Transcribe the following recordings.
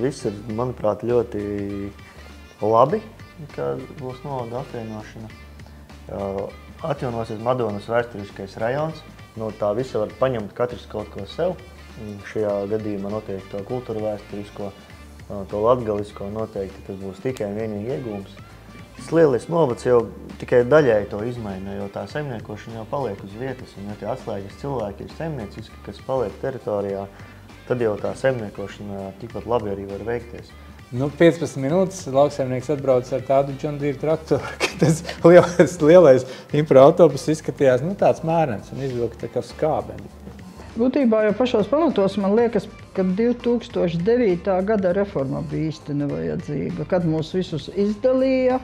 viss ir, manuprāt, ļoti labi, ka būs novada apvienošana. Atjaunosies Madonas vēsturiskais rajons. No tā visa var paņemt katrs kaut ko sev. Šajā gadījumā noteikti to kultūra vēsturisko, to latgalisko noteikti tas būs tikai un vienīgi iegūms. Tas lielais novads jau tikai daļai to izmaina, jo tā saimniekošana jau paliek uz vietas, un ja tie atslēgas cilvēki ir saimnieciski, kas paliek teritorijā, tad jau tā saimniekošana tikpat labi arī var veikties. 15 minūtes lauksaimnieks atbrauc ar tādu John Deere traktoru, ka tas lielais improautobus izskatījās tāds mērens un izvilka tā kā skābeni. Būtībā jau pašos pamatos man liekas, ka 2009. gada reforma bija īsti nevajadzīga, kad mūs visus izdalīja,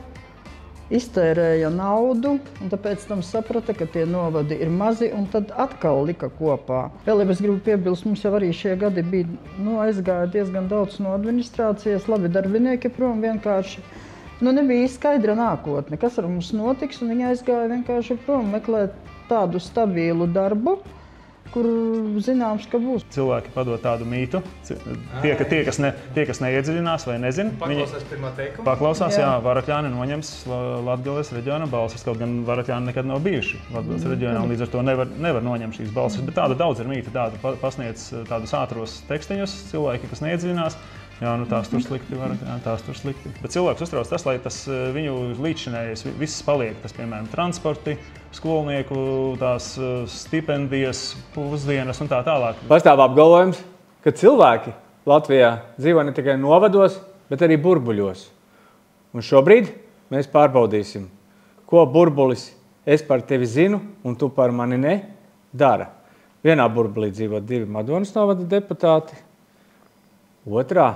iztērēja naudu, un tāpēc tam saprata, ka tie novadi ir mazi, un tad atkal lika kopā. Vēl, ja es gribu piebilst, mums jau arī šie gadi bija aizgāja diezgan daudz no administrācijas, labi darbinieki prom vienkārši. Nebija skaidra nākotne, kas ar mums notiks, un viņi aizgāja vienkārši prom meklēt tādu stabilu darbu, kur zināms, ka būs. Cilvēki padod tādu mītu, tie, kas neiedziļinās vai nezina. Paklausās pirmā teikuma? Paklausās, jā, Varakļāni noņems Latgales reģiona balsis, kaut gan Varakļāni nekad nav bijuši Latgales reģionā, līdz ar to nevar noņemt šīs balsis, bet tāda daudz ir mīta, tāda pasniedz tādus ātros tekstiņus, cilvēki, kas neiedziļinās. Jā, tās tur slikti, tās tur slikti. Bet cilvēks uztrauc tas, lai tas viņu līdzšinējais viss paliek, tas, piemēram, transporti, skolnieku, tās stipendijas, pusdienas un tā tālāk. Pastāv apgalvojums, ka cilvēki Latvijā dzīvo ne tikai novados, bet arī burbuļos. Un šobrīd mēs pārbaudīsim, ko burbulis es par tevi zinu un tu par mani ne dara. Vienā burbulī dzīvo 2 Madonas novada deputāti, otrā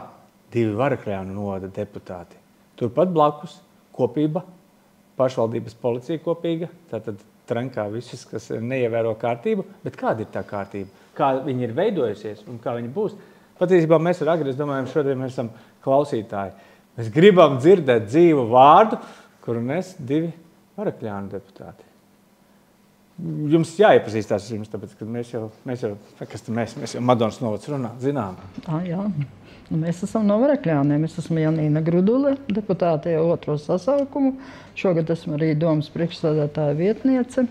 2 Varakļānu novada deputāti. Turpat blakus kopība, pašvaldības policija kopīga, tātad trenkā visus, kas neievēro kārtību, bet kāda ir tā kārtība? Kā viņa ir veidojusies un kā viņa būs? Patiesībā mēs ar Agri, es domāju, šodien mēs esam klausītāji. Mēs gribam dzirdēt dzīvu vārdu, kuru nes 2 Varakļānu deputāti. Jums jāiepazīstās ar jums, tāpēc, ka mēs jau Madonas novads runā, zinām. Jā. Mēs esam no Varakļāniem. Es esmu Janīna Grudule, deputāte jau 2. sasaukumu. Šogad esmu arī domas priekšsēdētāja vietniece.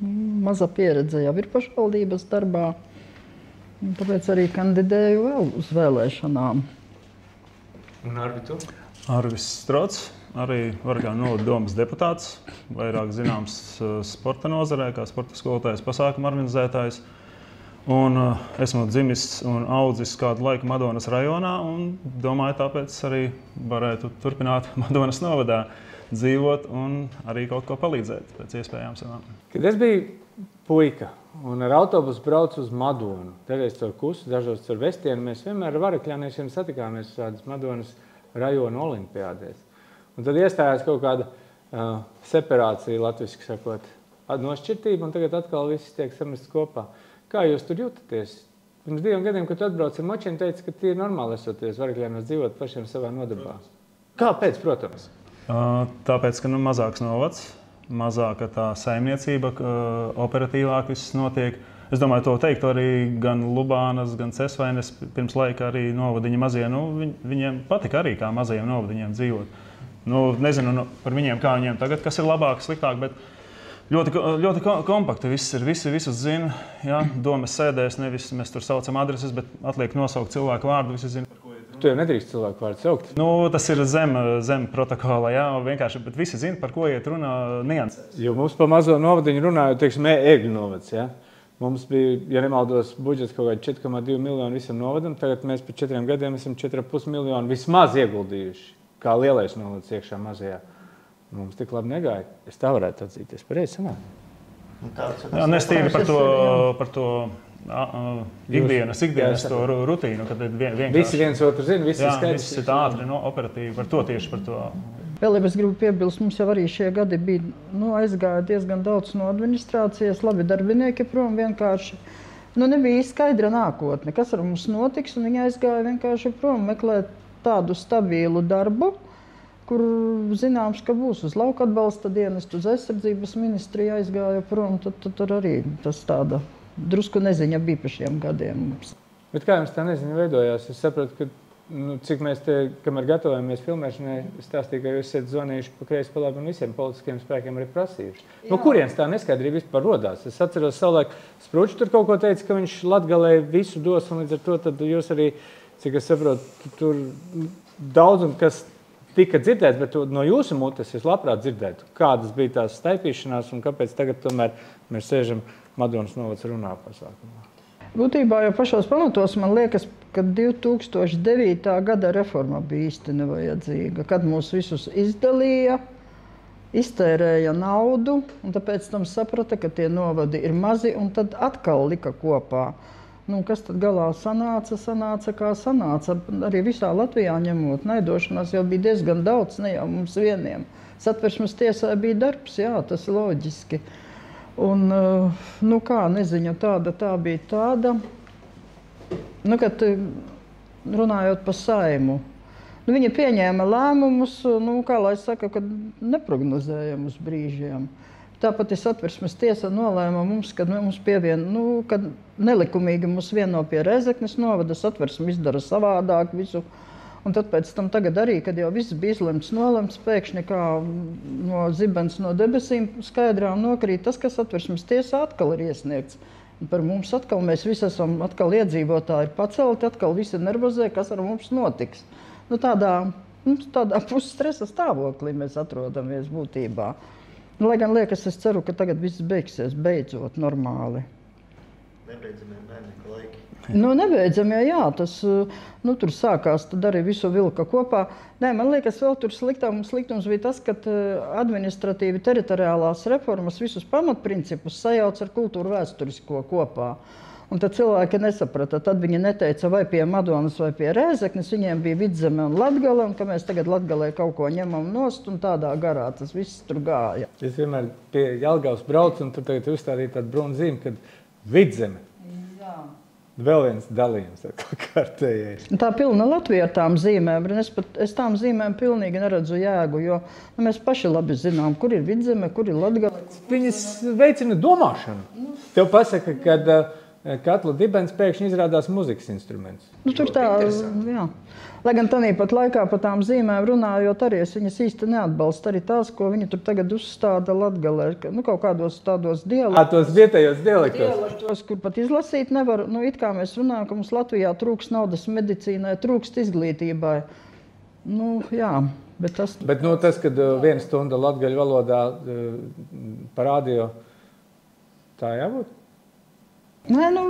Maza pieredze jau ir pašvaldības darbā. Tāpēc arī kandidēju vēl uz vēlēšanām. Un Arvi, tu? Arvis Strots, arī Varakļānu novada domas deputāts, vairāk zināms sporta nozarē, kā sporta skolotājs, pasākuma organizētājs. Un esmu dzimis un audzis kādu laiku Madonas rajonā un domāju, tāpēc arī varētu turpināt Madonas novadā dzīvot un arī kaut ko palīdzēt pēc iespējām savām. Kad es biju puika un ar autobusu braucu uz Madonu, dažreiz caur Kusu, dažos caur Vestienu, mēs vienmēr ar varakļāniešiem satikāmies tādas Madonas rajona olimpiādēs. Un tad iestājās kaut kāda separācija, latviski sakot, nošķirtība, un tagad atkal viss tiek samests kopā. Kā jūs tur jūtaties? Pirms 2 gadiem, kad tu atbrauc ar Močiem, teica, ka tie ir normāli esoties Varakļānos dzīvot pašiem savā nodarbā. Kāpēc, protams? Tāpēc, ka mazāks novads, mazāka tā saimniecība, operatīvāk viss notiek. Es domāju, to teiktu arī gan Lubānas, gan Cesvainas pirms laika arī novadiņi mazie. Viņiem patika arī kā mazajiem novadiņiem dzīvot. Nezinu par viņiem, kā viņiem tagad, kas ir labāk, sliktāk, bet ļoti kompakti viss ir, visus zina. Jā, domas sēdēs, nevis mēs tur saucam adreses, bet atliek nosaukt cilvēku vārdu, visi zina, par ko iet runa. Tu jau nedrīkst cilvēku vārdu saukt? Tas ir zem protokola, jā, vienkārši, bet visi zina, par ko iet runa niansēs. Jo mums pa mazo novadiņu runājot, teiksim, Ēgļu novads, jā. Mums bija, ja nemaldos, budžets kaut kādi 4,2 miljoni visam novadam, tagad mēs pa 4 gadiem esam 4,5 miljoni vismaz ieguldījuši, kā lielais novads iekšā mazajā. Mums tik labi negāja. Es tā varētu atzīties. Pareizi sanāk. Jā, nestīvi par to ikdienas to rutīnu, kad vienkārši... Visi viens otru zina, visi ir skaidrs. Viss ir ātri, operatīvi, tieši par to. Vēl, ja es gribu piebilst, mums jau arī šie gadi bija, aizgāja diezgan daudz no administrācijas, labi darbinieki prom vienkārši. Nebija skaidra nākotne, kas ar mums notiks, un viņi aizgāja vienkārši prom meklēt tādu stabilu darbu, kur zināms, ka būs uz lauka atbalsta dienestu, uz aizsardzības ministriju aizgāja prom, tad arī tas tāda drusku neziņa bija pa šiem gadiem mums. Bet kā jums tā neziņa veidojās? Es sapratu, ka cik mēs te, kamēr gatavojamies filmēšanai, stāstīju, ka jūs esat zvanījuši pa kreisi pa labi un visiem politiskiem spēkiem arī prasījuši. No kurienes tā neskaidrība vispār rodās? Es atceros savulaik, Spručs tur kaut ko teica, ka viņš Latgalē visu dos, un līdz ar to tad jūs arī, cik es saprotu, tur daudz un kas tika dzirdēts, bet no jūsu mutes es labprāt dzirdētu, kādas bija tās staipīšanās un kāpēc tagad tomēr mēs sēžam Madonas novads runā pasākumā. Būtībā jau pašos pamatos man liekas, ka 2009. gada reforma bija īsti nevajadzīga, kad mūs visus izdalīja, iztērēja naudu, un tāpēc tam saprata, ka tie novadi ir mazi, un tad atkal lika kopā. Nu, kas tad galā sanāca kā sanāca. Arī visā Latvijā ņemot, naidošanās jau bija diezgan daudz, ne jau mums vieniem. Satversmes tiesā bija darbs, jā, tas ir loģiski. Un, nu kā, neziņa tā bija tāda, nu, kad runājot par Saimu. Nu, viņi pieņēma lēmumus, nu, kā lai saka, kad neprognozējam uz brīžiem. Tāpat ir Satversmes tiesa nolēma mums, kad mums kad nelikumīgi mums vieno pie Rēzeknes novada, Satversme izdara savādāk visu. Un tad pēc tam tagad arī, kad jau viss bija nolemts, pēkšņi kā no zibens no debesīm skaidrām nokrīt tas, kas Satversmes tiesā atkal ir iesniegts. Un par mums atkal, mēs visi esam atkal iedzīvotāji pacelti, atkal visi nervozē, kas ar mums notiks. Nu, tādā pusstresa stāvoklī mēs atrodamies būtībā. Nu, lai gan liekas, es ceru, ka tagad viss beigsies beidzot normāli. Nebeidzamie bērnieku laiki. Nu, nebeidzamie, jā, tas, nu, tur sākās, tad arī visu vilka kopā. Nē, man liekas, vēl tur sliktums bija tas, ka administratīvi teritoriālās reformas visus pamatprincipus sajauc ar kultūru vēsturisko kopā. Un tad cilvēki nesaprata, tad viņi neteica vai pie Madonas vai pie Rēzeknes, viņiem bija Vidzeme un Latgale, un ka mēs tagad Latgalē kaut ko ņemam nost, un tādā garā tas viss tur gāja. Es vienmēr pie Jelgavas braucu, un tur tagad uzstādīja tādu brūnu zīmi, kad Vidzeme. Jā. Vēl viens dalījums kārtējais. Tā pilna Latvija ar tām zīmēm, es tām zīmēm pilnīgi neredzu jēgu, jo mēs paši labi zinām, kur ir Vidzeme, kur ir Latgale. Viņas veicina domāšanu. Tev pasaka, kad katla dibens pēkšņi izrādās muzikas instruments. Nu, tur tā, jā. Lai gan tāpat laikā par tām zīmēm runājot, arī es viņas īsti neatbalstu arī tās, ko viņi tur tagad uzstāda Latgalē. Nu, kaut kādos tādos dialektos. Tos vietējos dialektos. Dialektos, kur pat izlasīt nevar. Nu, it kā mēs runājam, ka mums Latvijā trūks naudas medicīnai, trūkst izglītībai. Nu, jā, bet tas... Bet nu, tas, kad 1 stunda latgaļu valodā parādīja, tā jābūt? Nē, nu...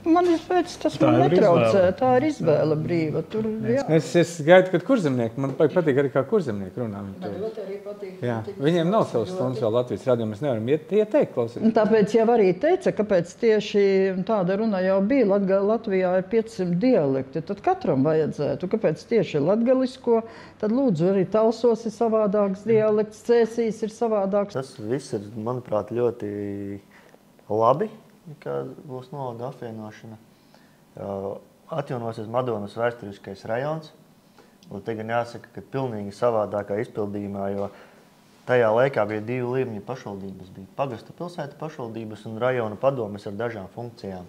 Man pēc tas man netraucē, tā ir izvēle brīva. Tur, jā. Es gaidu, kad kurzemnieki, man patīk arī kā kurzemnieki runā. Man ļoti arī patīk. Jā, viņiem nav savas stundas vēl Latvijas radio, mēs nevaram ieteikt klausīt. Tāpēc jau arī teica, kāpēc tieši tāda runa jau bija, Latvijā ir 500 dialekti, tad katram vajadzētu, kāpēc tieši latgalisko, tad lūdzu arī Talsos ir savādāks dialekts, Cēsīs ir savādāks. Tas viss ir, manuprāt, ļoti labi. Kā būs novada apvienošana. Atjaunosies Madonas vēsturiskais rajons. Un te gan jāsaka, ka pilnīgi savādākā izpildījumā, jo tajā laikā bija 2 līmeņu pašvaldības. Bija pagastu pilsētu pašvaldības un rajona padomes ar dažām funkcijām.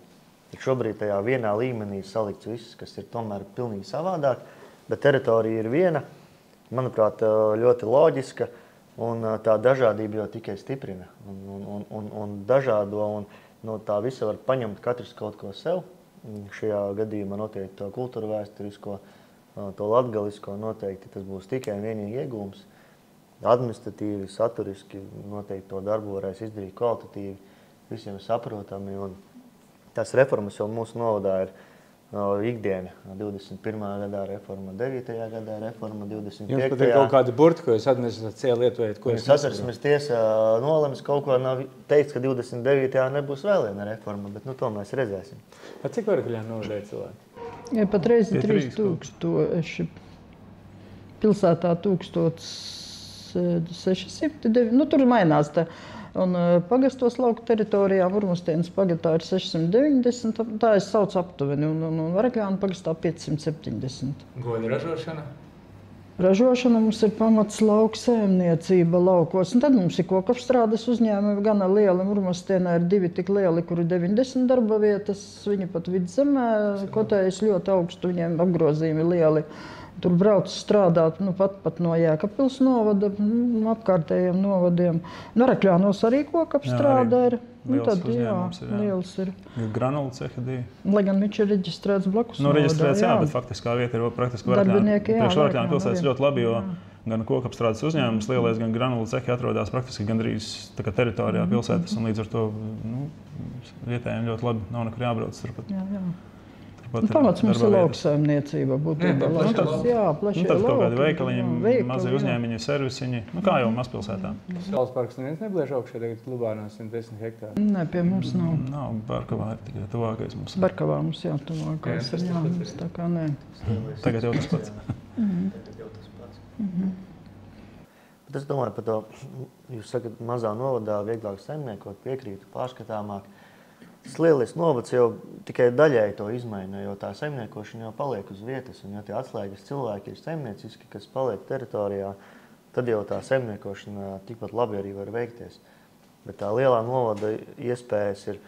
Tad šobrīd tajā vienā līmenī salikts viss, kas ir tomēr pilnīgi savādāk, bet teritorija ir viena, manuprāt, ļoti loģiska, un tā dažādība jau tikai stiprina un dažādo. No tā visa var paņemt katrs kaut ko sev. Šajā gadījumā noteikti to kultūru vēsturisko, to latgalisko noteikti tas būs tikai vienīgi iegūms. Administratīvi, saturiski noteikti to darbu varēs izdarīt kvalitatīvi, visiem saprotami. Un tās reformas jau mūsu novadā ir ikdiena. 21. gadā reforma, 9. gadā reforma, 25. Jums pat ir kaut kādi burti, ko jūs administrācijā lietojat? Satversmes tiesa nolems kaut ko, nav teikts, ka 29. nebūs vēl viena reforma, bet nu, to mēs redzēsim. Cik Vargaļā novadēja cilvēki? Ja, patreiz ir 3000, pilsētā 1609, nu tur mainās tā. Un pagastos lauku teritorijā, Vurmustienas pagatā ir 690, tā es saucu aptuveni, un Vargaļānu pagastā 570. Goļu ražošana? Ražošana mums ir pamats lauksaimniecība laukos. Un tad mums ir kokapstrādes uzņēmumi, gana lieli. Murmastienā ir 2 tik lieli, kuri 90 darba vietas. Viņi pat vidzemē kotējas ļoti augstu, viņiem apgrozījumi lieli. Tur brauc strādāt pat no Jēkabpils novada, apkārtējiem novadiem. Varakļānos arī kokapstrāde ir. Liels uzņēmums ir. Liels ir. Granulu ceha divi. Lai gan viņš ir reģistrēts blakus novadā. Reģistrēts, jā, bet faktiskā vieta ir praktiski Darbinieki, jā. Priekš Varakļānu pilsētas ļoti labi, jo gan kokapstrādes uzņēmums lielais, gan granulu cehi atrodas praktiski gandrīz teritorijā pilsētas, un līdz ar to vietējiem ļoti labi, nav nekur jābrauc turpat. Jā. Pamats mums ir lauksaimniecība būtībā. Jā, plašie tad kaut kādi veikaliņi, mazi uzņēmiņi, servisiņi, kā jau mazpilsētā. Saules parks neviens nebliež augšā, tagad Lubānā 110 hektāri. Nē, pie mums nav. Nav, Barkavā ir tikai tuvākais mums. Barkavā mums jā, tuvākais ir, jā, mums tā kā nē. Tagad jau tas pats. Bet es domāju par to, jūs sakat, mazā novadā vieglāk saimniekot, piekrītu, pārskatāmāk. Tas lielais novads jau tikai daļēji to izmaina, jo tā saimniekošana jau paliek uz vietas, un ja tie atslēgas cilvēki ir saimnieciski, kas paliek teritorijā, tad jau tā saimniekošana tikpat labi arī var veikties. Bet tā lielā novada iespējas ir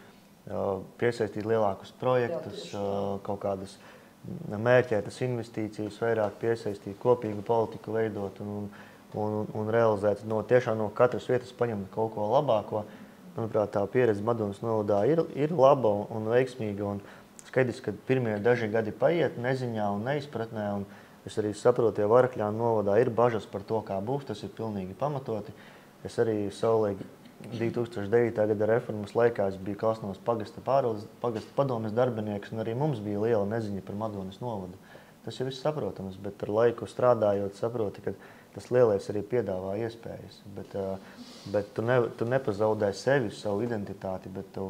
piesaistīt lielākus projektus, kaut kādas mērķētas investīcijas, vairāk piesaistīt, kopīgu politiku veidot un realizēt tiešām no katras vietas paņemt kaut ko labāko. Manuprāt, tā pieredze Madonas novadā ir laba un veiksmīga. Un skaidrs, ka pirmie daži gadi paiet neziņā un neizpratnē. Un es arī saprotu, ja Varakļānu novadā ir bažas par to, kā būs, tas ir pilnīgi pamatoti. Es arī savulaik 2009. gada reformas laikā biju Kalsnovas pagasta padomes darbinieks, un arī mums bija liela neziņa par Madonas novadu. Tas jau viss saprotams, bet ar laiku strādājot saproti, ka tas lielais arī piedāvā iespējas. Bet tu nepazaudē sevi, savu identitāti, bet tu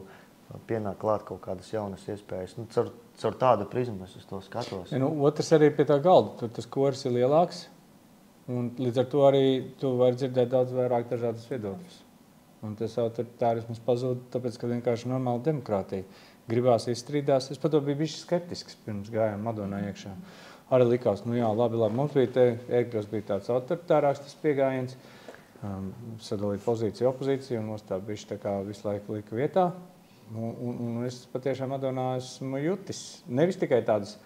pienāk klāt kaut kādas jaunas iespējas. Caur tādu prizmu es uz to skatos. Otrs arī pie tā galda. Tur tas koris ir lielāks, un līdz ar to arī tu vari dzirdēt daudz vairāk dažādas viedokļus. Un tas autoritārisms pazūd, tāpēc, ka vienkārši normāla demokrātija. Gribās izstrīdās. Es par to biju bišķi skeptisks pirms gājām Madonā iekšā. Arī likās, labi. Mums bija Ērgļos bija tāds autoritārāks tas piegājiens, sadalīt pozīciju, opozīciju, un mums tā bišķi tā kā visu laiku lika vietā. Un es patiešām Madonā esmu jutis nevis tikai tādas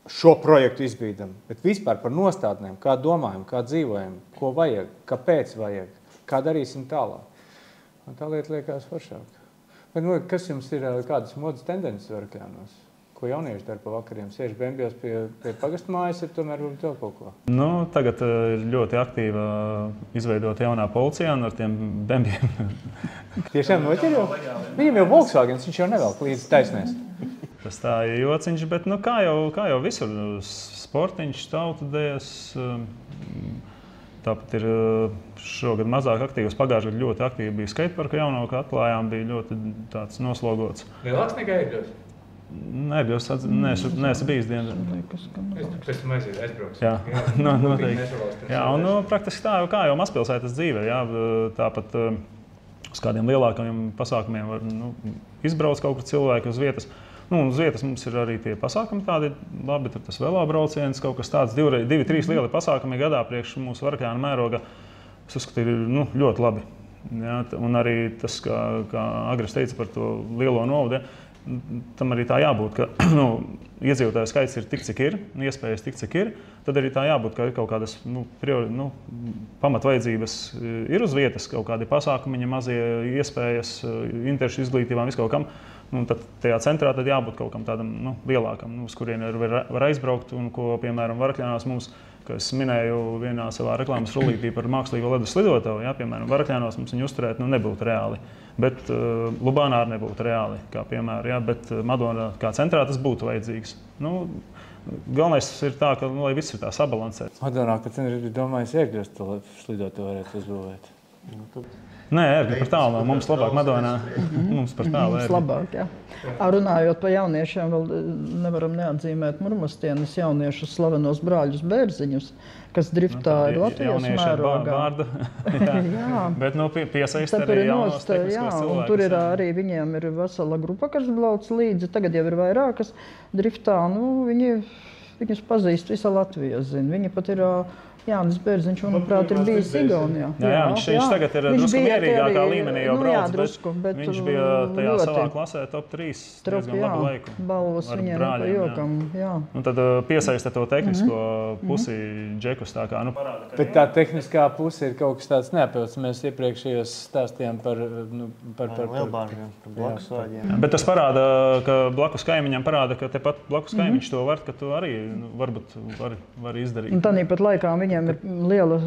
šo projektu izbīdam, bet vispār par nostādnēm, kā domājam, kā dzīvojam, ko vajag, kāpēc vajag, kā darīsim tālāk. Un tā lieta liekas foršāk. Bet, kas jums ir, kādas modas tendences Varakļānos? Ko jaunieši dara pa vakariem? Siež bembjos pie pagastmājas, ir tomēr varbūt vēl kaut ko? Tagad ir ļoti aktīva izveidota jaunā policija un ar tiem bembjiem. Tiešām noķer jau? Viņam jau Volkswagens, viņš jau nevelk līdz taisnēs. Tas tā ir jociņš, bet kā jau visur, sportiņš, tautudējas. Tāpat ir šogad mazāk aktīvs. Pagājušajā gadā ļoti aktīvi bija skateparka jauno, kā atklājām, bija ļoti tāds noslogots. Lielāks nekā Ērgļos? Ērgļos neesmu bijis dienas. Es pēc tam aizbraucu. Jā, noteikti. Jā, un praktiski tā, kā jau mazpilsētas dzīve. Jā, tāpat uz kādiem lielākajiem pasākumiem var izbraukt kaut kur cilvēki uz vietas. Uz vietas mums ir arī tie pasākumi tādi labi, tur tas velobrauciens, kaut kas tāds, 2-3 lieli pasākumi gadā priekš mūsu Varakļānu mēroga. Es uzskatu, ir ļoti labi. Jā, un arī tas, kā Agris teica par to lielo novadu, tam arī tā jābūt, ka iedzīvotāju skaits ir tik, cik ir, iespējas tik, cik ir, tad arī tā jābūt, ka ir kaut kādas pamatvajadzības ir uz vietas, kaut kādi pasākumi, mazie iespējas, interešu izglītībām, visu kaut kam. Tad tajā centrā tad jābūt kaut kam tādam lielākam, uz kurien var aizbraukt, un ko, piemēram, Varakļānos mums, kā es minēju vienā savā reklāmas rullītī par mākslīgo ledus lidotavu, piemēram, Varakļānos mums viņu uzturēt nebūtu reāli, bet Lubānā arī nebūtu reāli, kā piemēram, bet Madonā kā centrā tas būtu vajadzīgs. Galvenais ir tā, ka lai viss ir tā sabalansēts. Madonā, ka ir domājis Ērgļos to lidotavu varētu uzbūvēt. Nē, Ērgļi par tālu. Mums labāk Madonā. Mums par tālu. Mums labāk, jā. Runājot par jauniešiem, vēl nevaram neatzīmēt Murmastienas jauniešus slavenos brāļus Bērziņus, kas driftā ir Latvijas mērogā. Jā. Bet piesaist arī jaunos tehniskos cilvēkus. Tur ir arī viņiem ir vesela grupa, kas blauc līdzi. Tagad jau ir vairākas driftā. Viņus pazīst visa Latvija, zina. Viņi pat ir Jānis Bērziņš, manuprāt, ir bijis Igaunijā. Jā, viņš tagad ir drusku mierīgākā līmenī jau brauc, drusku, bet viņš bija tajā savā klasē top 3 diezgan labu laiku. Balvas viņiem pa jokam, jā. Un tad piesaista to tehnisko pusi džekus tā kā, parāda. Bet tā tehniskā puse ir kaut kas tāds neapjauts. Mēs iepriekšējos stāstījām par lielbāžiem, par blakus vāģiem. Bet tas parāda, ka blakus kaimiņam parāda, ka tepat blakus kaimiņš to var, ka tu arī varbūt vari izdarīt. Un tāpat laikā viņiem ir liela,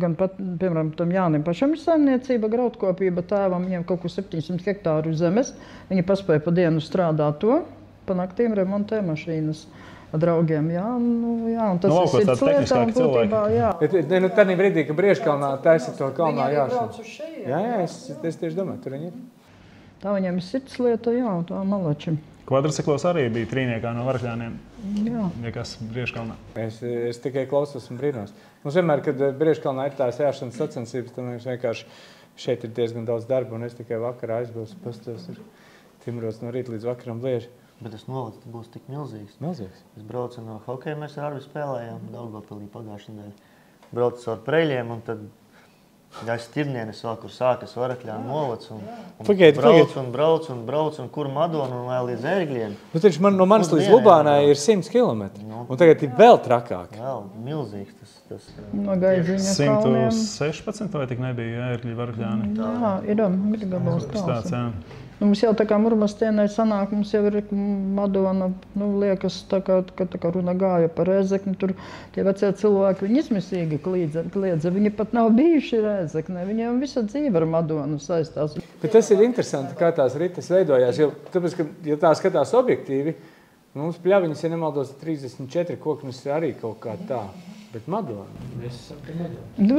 gan pat, piemēram, tam Jānim pašam ir saimniecība, graudkopība, tēvam viņiem kaut ko 700 hektāru zemes. Viņi paspēja pa dienu strādāt to, pa naktīm remontē mašīnas draugiem. Jā, un tas ir sirds lietā būtībā, jā. Tādā brīdī, ka Briežkalnā taisa to kalnā jāšana. Jā, es tieši domāju, tur viņi ir. Tā viņiem ir sirds lieta, jā, tā malači. Kvadriciklos arī bija trīniekā no Varakļāniem. Jā. Nekas Briežkalnā. Es tikai klausos un brīnos. Mums vienmēr, kad Briežkalnā ir tās jāšanas sacensības, tad mums vienkārši šeit ir diezgan daudz darba, un es tikai vakarā aizbilstu, pastos ir timros no rīta līdz vakaram blieži. Bet tas novads būs tik milzīgs. Milzīgs. Es braucu no hokeja, mēs ar Arvi spēlējām Daugavpilī pagājušajā nedēļā. Braucu caur Preļiem, un tad es ķirnienes vēl, kur sākas Varakļānu novads, un brauc, un kur Madona, un vēl līdz Ērgļiem. Taču no manis līdz Lubānai ir 100 kilometri, un tagad ir vēl trakāk. Vēl milzīgs tas. No Gaiziņa kalniem. 116 vai tik nebija Ērgļi Varakļāni? Jā, ir gabals tāds, jā. Mums jau tā kā Murmastienai sanāk, mums jau ir Madona, liekas, tā kā runa gāja par Rēzekni, tur tie vecie cilvēki, viņi izmisīgi kliedza, viņi pat nav bijuši Rēzeknē, viņiem visa dzīve ar Madonu saistās. Bet tas ir interesanti, kā tās rites veidojās, jo tāpēc, ka, ja tā skatās objektīvi, mums pļaviņas, ja nemaldos, 34 koknes arī kaut kā tā. Bet Madona?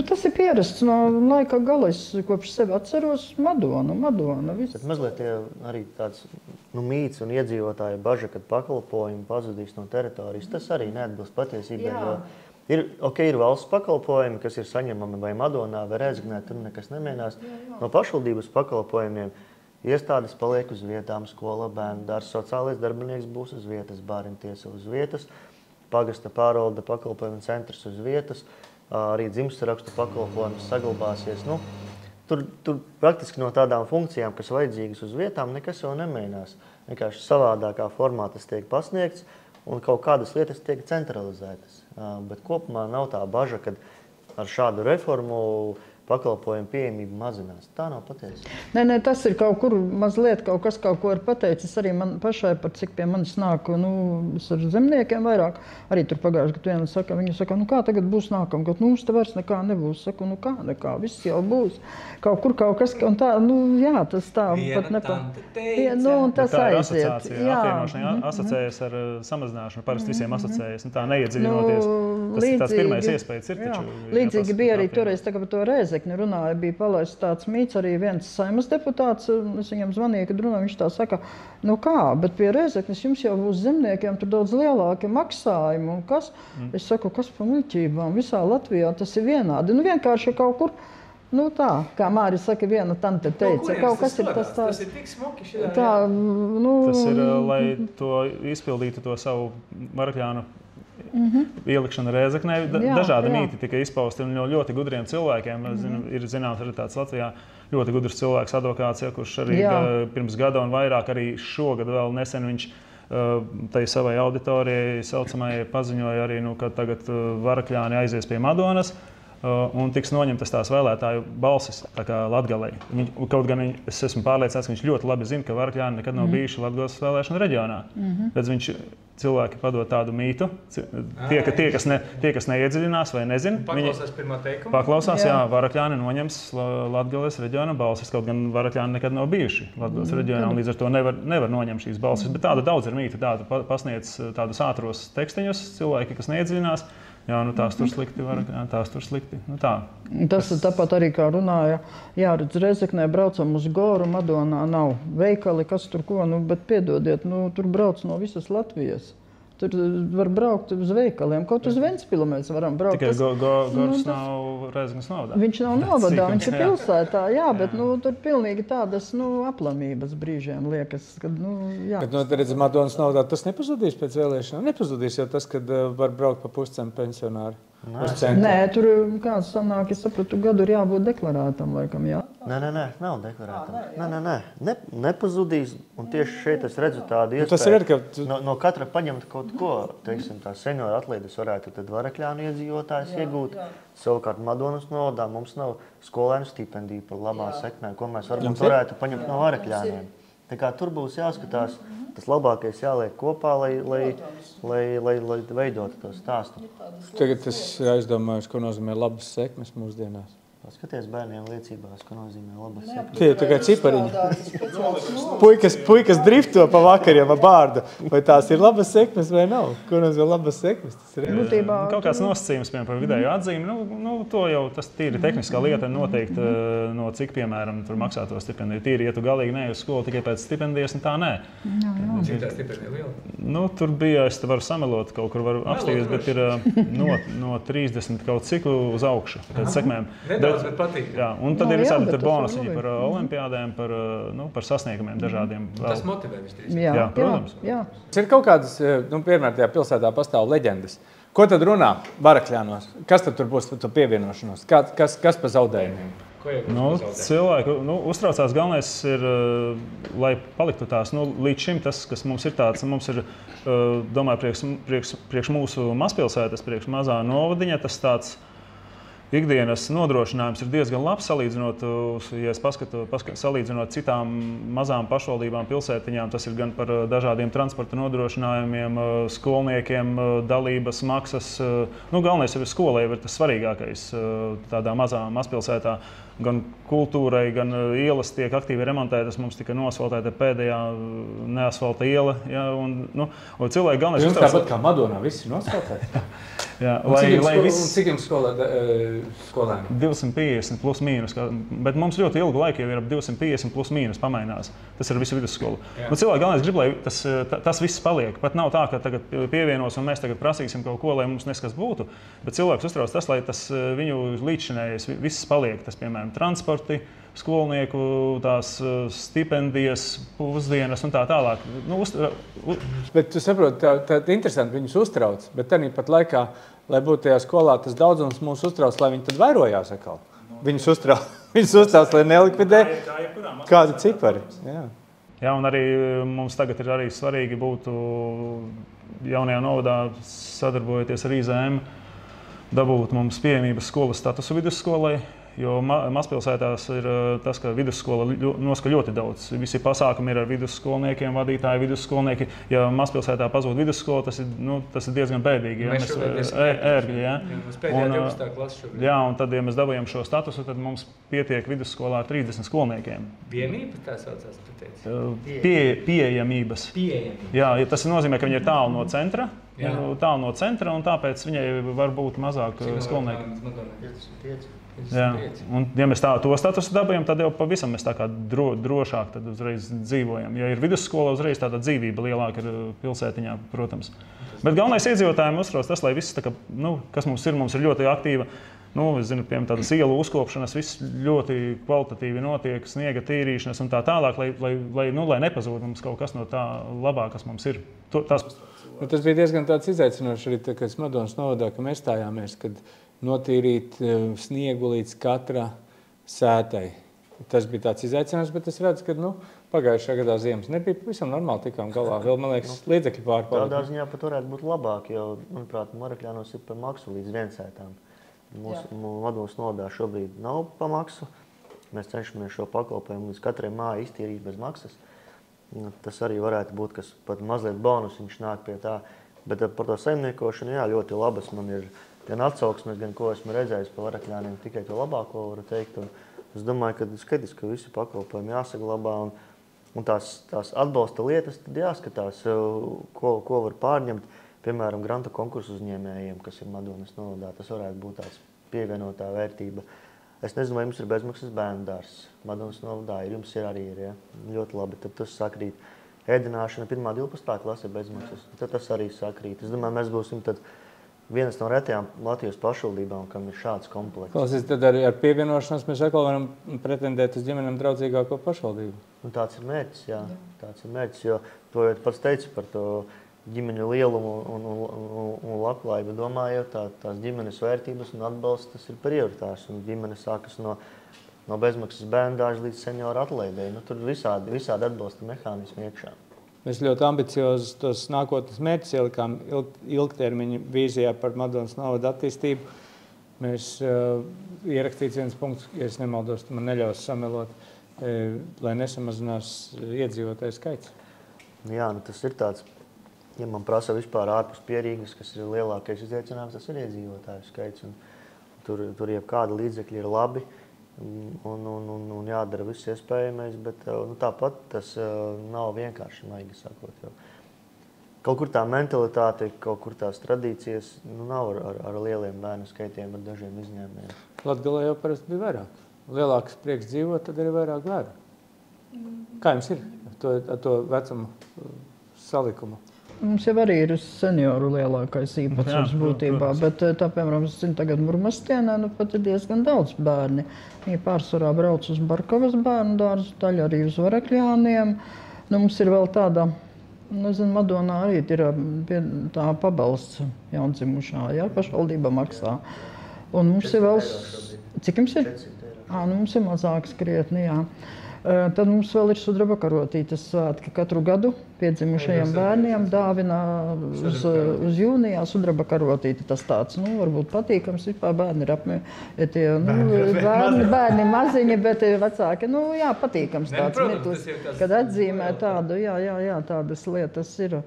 Tas ir pierasts no laika gala. Es kopš sevi atceros Madonu. Bet mazliet arī tāds mīts un iedzīvotāja baža, kad pakalpojumi pazudīs no teritorijas. Tas arī neatbilst patiesībai. Ir valsts pakalpojumi, kas ir saņemami vai Madonā, vai Rēzeknē, tur nekas nemainās. No pašvaldības pakalpojumiem iestādes paliek uz vietām, skola, bērnu dārzs, sociālais darbinieks būs uz vietas, bāriņtiesa uz vietas, pagasta pārvalde pakalpojumu centrs uz vietas, arī dzimstrakstu pakalpojums saglabāsies. Tur praktiski no tādām funkcijām, kas vajadzīgas uz vietām, nekas jau nemainās. Vienkārši savādākā formā tas tiek pasniegts un kaut kādas lietas tiek centralizētas. Bet kopumā nav tā baža, kad ar šādu reformu pakalpojumu pieejamība mazinās. Tā nav patiesa. Nē, tas ir kaut kur mazliet kaut ko ir pateicis. Arī man pašai, par cik pie manis nāk, ar zemniekiem vairāk. Arī tur pagājuši, kad viena saka, viņi saka, kā tagad būs nākam, kad mums te vairs nekā nebūs. Saku, nekā, viss jau būs. Kaut kur kaut kas, un tā, jā, tas tā pat un tas aiziet. Apvienošana asociējas ar samazināšanu, parasti visiem asociējas, tā neiedziļinoties. Tas tāds pirmais iespējas ir taču. Līdzīgi bija arī toreiz tagad par to Rēzekni runāja, bija palaists tāds mīts, arī viens Saeimas deputāts, es viņam zvanīju, kad runāju, viņš tā saka, bet pie Rēzeknes jums jau būs zemniekiem tur daudz lielāki maksājumi, un kas? Es saku, kas pa muļķībām, visā Latvijā tas ir vienādi, vienkārši kaut kur, tā, kā Māris saka, viena tante teica, kaut kas ir tas tāds. Tas ir tik smuki šitā. Tas ir, lai to izpildītu to savu Varakļānu ielikšana Rēzeknē. Dažādi mīti tika izpausti no ļoti gudriem cilvēkiem. Ir zināms, arī tāds Latvijā ļoti gudrs cilvēks, advokāts, kurš arī pirms gada un vairāk, arī šogad vēl nesen viņš tai savai auditorijai saucamai paziņoja arī, ka tagad Varakļāni aizies pie Madonas un tiks noņemtas tās vēlētāju balsis, tā kā Latgalei. Kaut gan es esmu pārliecināts, ka viņš ļoti labi zina, ka Varakļāni nekad nav bijuši Latgales vēlēšanu reģionā. Redz, cilvēki padod tādu mītu, tie, kas neiedziļinās vai nezina. Paklausās pirmā teikuma? Paklausās, Varakļāni noņems Latgales reģiona balsis, kaut gan Varakļāni nekad nav bijuši Latgales reģionā, un līdz ar to nevar noņemt šīs balsis. Bet tāda daudz ir mīta, tāda pasniedz tādus ātros tekstiņus cilvēki, kas neiedziļinās. Tās tur slikti, tās tur slikti. Tā. Tas tāpat arī, kā runāja, redz, Rēzeknē braucam uz Goru, Madonā nav veikali, kas tur ko, bet piedodiet, tur brauc no visas Latvijas. Tur var braukt uz veikaliem, kaut uz Ventspilu mēs varam braukt. Tikai Gors nav Rēzeknes novadā. Viņš nav novadā, viņš ir pilsētā, bet tur pilnīgi tādas aplamības brīžiem liekas, kad, Bet, redz, Madonas novadā tas nepazudīs pēc vēlēšanām? Nepazudīs jau tas, kad var braukt pa puscenu pensionāri. uz centru? Nē, tur kāds sanāk, es sapratu, gadu ir jābūt deklarētam, laikam, jā? Nē, nav deklarētam. Nē, nepazudīs. Un tieši šeit es redzu tādu iespēju. Tas ir arī, ka no katra paņemt kaut ko, teiksim, tā senioru atlīdes varētu tad Varakļānu iedzīvotājs iegūt. Savukārt Madonas novadā mums nav skolēnu stipendiju par labā sekmē, ko mēs varbūt varētu paņemt no Varakļāniem. Tā kā tur būs jāskatās, tas labākais jāliek kopā, lai veidotu to stāstu. tagad es aizdomājos, ko nozīmē labas sekmes mūsdienās. Paskaties bērniem liecībās, ko nozīmē labas sekmes. Tie ir tā kā cipariņi. Puikas drifto pa vakariem ar bārdu. Vai tās ir labas sekmes vai nav? Ko nozīmē labas sekmes? Tas ir Kaut kāds nosacījums, piemēram, par vidēju atzīmi, to jau tas tīri tehniskā lieta noteikti, no cik, piemēram, tur maksā to stipendiju. Tīri, ja tu galīgi ne uz skolu tikai pēc stipendijas, un tā nē. Cik tā stipendija liela? Tur bija, es te varu samelot, kaut kur varu apstīties, bet ir no 30 kaut cik uz augšu pēc sekmēm. Bet patīk. Jā, un tad ir visādi bonusiņi par olimpiādēm, par sasniegumiem dažādiem. Tas motivē visdrīz. Jā, protams. Jā. Ir kaut kādas, piemēram, tajā pilsētā pastāv leģendas. Ko tad runā Varakļānos? Kas tad tur būs par to pievienošanos? Kas pa zaudējumiem? Cilvēki uztraucās. Galvenais ir, lai paliktu tās. Līdz šim tas, kas mums ir tāds, mums ir, domāju, priekš mūsu mazpilsētas, priekš mazā novadiņa, tas tāds ikdienas nodrošinājums ir diezgan labs, salīdzinot, ja es salīdzinot citām mazām pašvaldībām, pilsētiņām. Tas ir gan par dažādiem transporta nodrošinājumiem, skolniekiem, dalības maksas. Galvenais ir skolai, ir tas svarīgākais tādā mazā mazpilsētā. Gan kultūrai, gan ielas tiek aktīvi remontētas. Mums tika nosvaltēta pēdējā neasfalta iela. Ja, un cilvēki galvenais ir tāpat kā Madonā, viss ir nosvaltēti. Jā, cik jums skolēni? 250 plus mīnus, bet mums ļoti ilgu laiku jau ir ap 250 plus mīnus pamainās. Tas ir visu vidusskolu. Cilvēki galvenais grib, lai tas viss paliek. Pat nav tā, ka tagad pievienos un mēs tagad prasīsim kaut ko, lai mums neskas būtu. Bet cilvēks uztrauc tas, lai tas viņu līdzšinējais viss paliek. Tas, piemēram, transporti, skolnieku, tās stipendijas, pusdienas un tā tālāk. Bet tu saproti, tā interesanti viņus uztrauc, bet tad pat laikā, lai būtu tajā skolā, tas daudzums mūs uztrauc, lai viņi tad vairojās atkal. Viņus uztrauc, lai nelikvidē kādi cipari. Jā, un arī mums tagad ir arī svarīgi būtu jaunajā novadā sadarbojoties ar IZM, dabūt mums pieejamības skolas statusu vidusskolai. Jo mazpilsētās ir tas, ka vidusskola noska ļoti daudz. Visi pasākumi ir ar vidusskolniekiem, vadītāji, vidusskolnieki. Ja mazpilsētā pazūd vidusskola, tas ir diezgan bēdīgi. Ja mēs ērgļi, ja? Jā, un tad, ja mēs dabūjam šo statusu, tad mums pietiek vidusskolā ar 30 skolniekiem. Vienības tā saucās, tu teici? Pieejamības. Jā, tas nozīmē, ka viņi ir tālu no centra. Un tāpēc viņai var būt mazāk skolnieki. Jā. Un, ja mēs to statusu dabūjam, tad jau pavisam mēs tā kā drošāk tad uzreiz dzīvojam. Ja ir vidusskola, uzreiz tāda dzīvība lielāka ir pilsētiņā, protams. Bet galvenais iedzīvotājiem uztrauc tas, lai viss, kas mums ir ļoti aktīva. Es zinu, piemēram, tādas ielu uzkopšanas, viss ļoti kvalitatīvi notiek, sniega tīrīšanas un tā tālāk, lai nepazūd mums kaut kas no tā labā, kas mums ir. Tas bija diezgan tāds izaicinošs arī, kad Madonas novadā, ka mēs stājāmies, kad notīrīt sniegu līdz katra sētai. Tas bija tāds izaicinājums, bet es redzu, ka pagājušajā gadā ziemas nebija pavisam normāli tikām galā. Vēl, man liekas, līdzekļi pārpalika. Tādā ziņā pat varētu būt labāk, jo, manuprāt, Varakļānos ir par maksu līdz 1 sētām. Mūsu Madonas novadā šobrīd nav pa maksu. Mēs cenšamies šo pakalpojumu līdz katrai mājai iztīrīt bez maksas. Tas arī varētu būt, kas pat mazliet bonusiņš nāk pie tā. Bet par to saimniekošanu, jā, ļoti labas man ir gan atsauksmes, gan ko esmu redzējis par Varakļāniem, tikai to labāko varu teikt. Un es domāju, ka skaidrs, ka visi pakalpojumi jāsaglabā un tās atbalsta lietas tad jāskatās, ko var pārņemt. Piemēram, granta konkursu uzņēmējiem, kas ir Madonas novadā, tas varētu būt tāds pievienotā vērtība. Es nezinu, vai jums ir bezmaksas bērnu dārzs. Madonas novadā jums arī ir, ja? Ļoti labi, tad tas sakrīt. Ēdināšana 1.–12. klase bezmaksas, tad tas arī sakrīt. Es domāju, mēs būsim tad vienas no retajām Latvijas pašvaldībām, kam ir šāds komplekss. Klausies, tad arī ar pievienošanos mēs atkal varam pretendēt uz ģimenēm draudzīgāko pašvaldību. Un tāds ir mērķis, jā. Tāds ir mērķis, jo to jau pats teicu par to ģimeņu lielumu un labklājību domājot, tās ģimenes vērtības un atbalsts, tas ir prioritārs. Un ģimene sākas no bezmaksas bērndārza līdz senioru atlaidēji. Tur visādi atbalsta mehānismi iekšā. Mēs ļoti ambiciozus tos nākotnes mērķus ielikām ilgtermiņa vīzijā par Madonas novada attīstību. Mēs ierakstīts viens punkts, ja es nemaldos, man neļaus samelot, lai nesamazinās iedzīvotāju skaits. Jā, tas ir tāds, ja man prasa vispār ārpus Pierīgas, kas ir lielākais izaicinājums, tas ir iedzīvotāju skaits. Tur jebkāda līdzekļi ir labi. Un jādara viss iespējamais, bet tāpat tas nav vienkārši, maigi sakot. Kaut kur tā mentalitāte, kaut kur tās tradīcijas nav ar lieliem bērnu skaitiem, ar dažiem izņēmumiem. Latgalē jau parasti bija vairāk. Lielāks prieks dzīvot, tad arī vairāk bērnu. Kā jums ir ar to vecumu salikumu? Mums jau arī ir senioru lielākais īpatsvars būtībā, bet tā, piemēram, es zinu, tagad Murmastienā pat ir diezgan daudz bērni. Viņi pārsvarā brauc uz Barkovas bērnu dārzu, daļa arī uz Varakļāniem. Mums ir vēl tāda, nezinu, Madonā arī ir tā pabalsts jaundzimušā, jā, pašvaldība maksā. Un mums ir vēl, cik jums ir? Mums ir mazāks krietni, jā. Tad mums vēl ir sudraba karotītes svētki. Katru gadu piedzimušajiem bērniem dāvina uz jūnijā sudraba karotīti. Tas tāds, varbūt patīkams, vispār bērni ir bērni maziņi, bet vecāki, patīkams tāds mirklis, kad atzīmē tādu, tādas lietas ir.